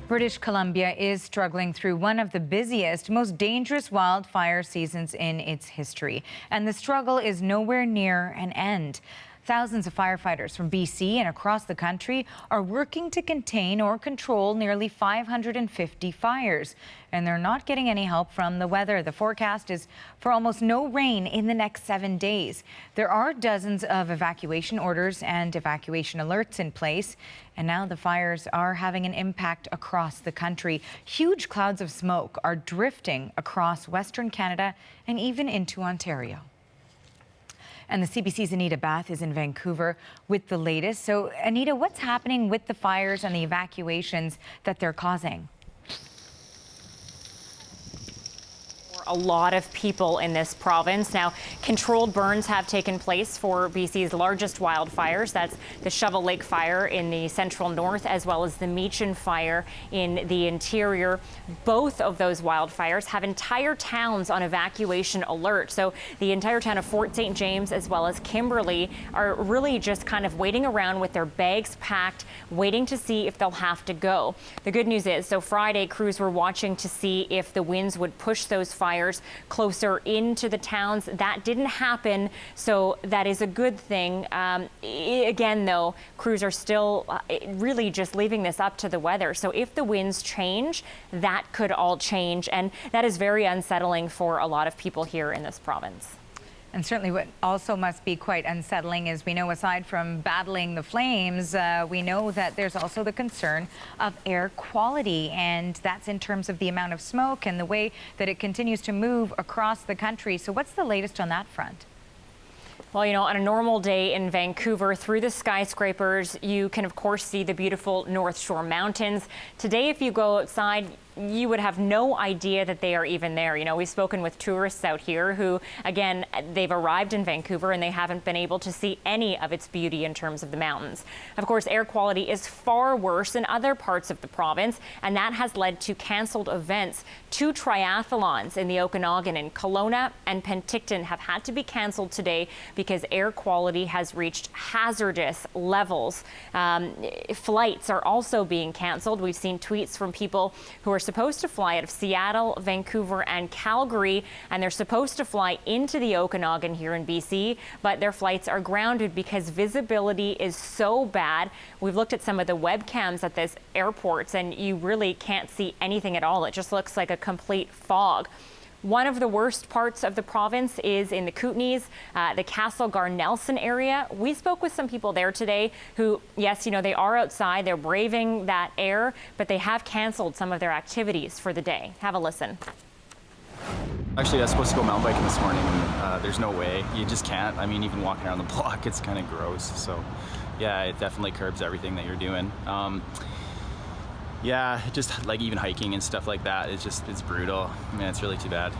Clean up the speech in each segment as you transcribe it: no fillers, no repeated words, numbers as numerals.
British Columbia is struggling through one of the busiest, most dangerous wildfire seasons in its history. And the struggle is nowhere near an end. Thousands of firefighters from BC and across the country are working to contain or control nearly 550 fires. And they're not getting any help from the weather. The forecast is for almost no rain in the next 7 days. There are dozens of evacuation orders and evacuation alerts in place. And now the fires are having an impact across the country. Huge clouds of smoke are drifting across Western Canada and even into Ontario. And the CBC's Anita Bath is in Vancouver with the latest. So, Anita, what's happening with the fires and the evacuations that they're causing? A lot of people in this province. Now, controlled burns have taken place for BC's largest wildfires. That's the Shovel Lake fire in the central north, as well as the Meechin fire in the interior. Both of those wildfires have entire towns on evacuation alert. So the entire town of Fort St. James, as well as Kimberley, are really just kind of waiting around with their bags packed, waiting to see if they'll have to go. The good news is, so Friday, crews were watching to see if the winds would push those fires closer into the towns. That didn't happen, so that is a good thing. Again, though, crews are still really just leaving this up to the weather. So if the winds change, that could all change, and that is very unsettling for a lot of people here in this province. And certainly what also must be quite unsettling is we know, aside from battling the flames, we know that there's also the concern of air quality, and that's in terms of the amount of smoke and the way that it continues to move across the country. So what's the latest on that front? Well, you know, on a normal day in Vancouver, through the skyscrapers, you can, of course, see the beautiful North Shore Mountains. Today, if you go outside, you would have no idea that they are even there. You know, we've spoken with tourists out here who, again, they've arrived in Vancouver and they haven't been able to see any of its beauty in terms of the mountains. Of course, air quality is far worse in other parts of the province, and that has led to canceled events. 2 triathlons in the Okanagan in Kelowna and Penticton have had to be canceled today because air quality has reached hazardous levels. Flights are also being canceled. We've seen tweets from people who are supposed to fly out of Seattle, Vancouver, and Calgary, and they're supposed to fly into the Okanagan here in BC, but their flights are grounded because visibility is so bad. We've looked at some of the webcams at this airports, and you really can't see anything at all. It just looks like a complete fog. One of the worst parts of the province is in the Kootenays, the Castle-Gar-Nelson area. We spoke with some people there today who, yes, you know, they are outside, they're braving that air, but they have canceled some of their activities for the day. Have a listen. Actually, I was supposed to go mountain biking this morning, and there's no way. You just can't. I mean, even walking around the block, it's kind of gross. So, yeah, it definitely curbs everything that you're doing. Yeah, just like even hiking and stuff like that, it's brutal. I mean, it's really too bad.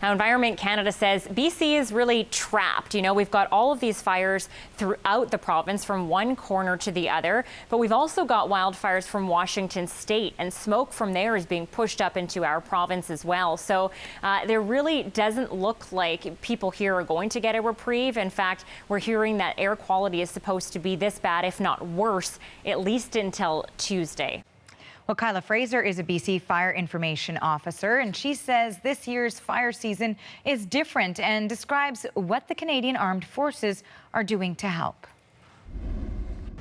Now, Environment Canada says BC is really trapped. You know, we've got all of these fires throughout the province from one corner to the other, but we've also got wildfires from Washington state, and smoke from there is being pushed up into our province as well. So there really doesn't look like people here are going to get a reprieve. In fact, we're hearing that air quality is supposed to be this bad, if not worse, at least until Tuesday. Well, Kyla Fraser is a BC Fire Information Officer, and she says this year's fire season is different and describes what the Canadian Armed Forces are doing to help.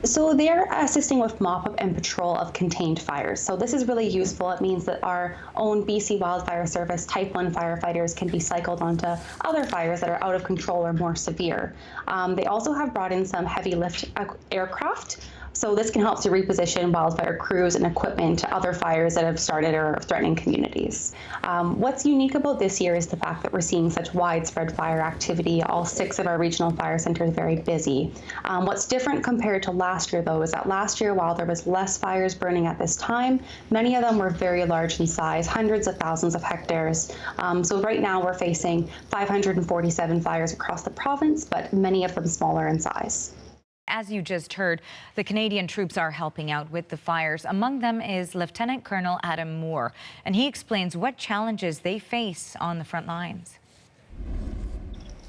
So they're assisting with mop-up and patrol of contained fires. So this is really useful. It means that our own BC Wildfire Service Type 1 firefighters can be cycled onto other fires that are out of control or more severe. They also have brought in some heavy lift aircraft. So this can help to reposition wildfire crews and equipment to other fires that have started or are threatening communities. What's unique about this year is the fact that we're seeing such widespread fire activity. All 6 of our regional fire centers are very busy. What's different compared to last year, though, is that last year, while there was less fires burning at this time, many of them were very large in size, hundreds of thousands of hectares. So right now we're facing 547 fires across the province, but many of them smaller in size. As you just heard, the Canadian troops are helping out with the fires. Among them is Lieutenant Colonel Adam Moore, and he explains what challenges they face on the front lines.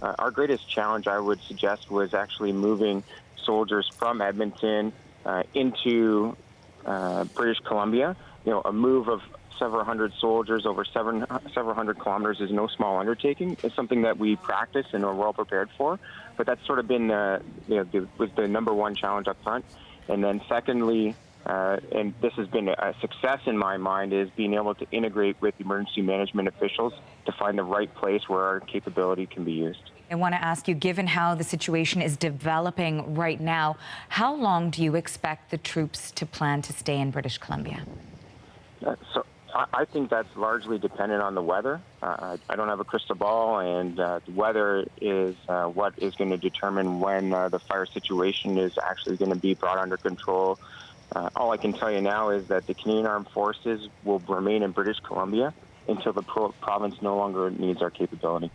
Our greatest challenge, I would suggest, was actually moving soldiers from Edmonton into British Columbia. A move of several hundred soldiers over several hundred kilometers is no small undertaking. It's something that we practice and are well prepared for. But that's sort of been was the number one challenge up front. And then secondly, and this has been a success in my mind, is being able to integrate with emergency management officials to find the right place where our capability can be used. I want to ask you, given how the situation is developing right now, how long do you expect the troops to plan to stay in British Columbia? So I think that's largely dependent on the weather. I don't have a crystal ball, and the weather is what is going to determine when the fire situation is actually going to be brought under control. All I can tell you now is that the Canadian Armed Forces will remain in British Columbia until the province no longer needs our capability.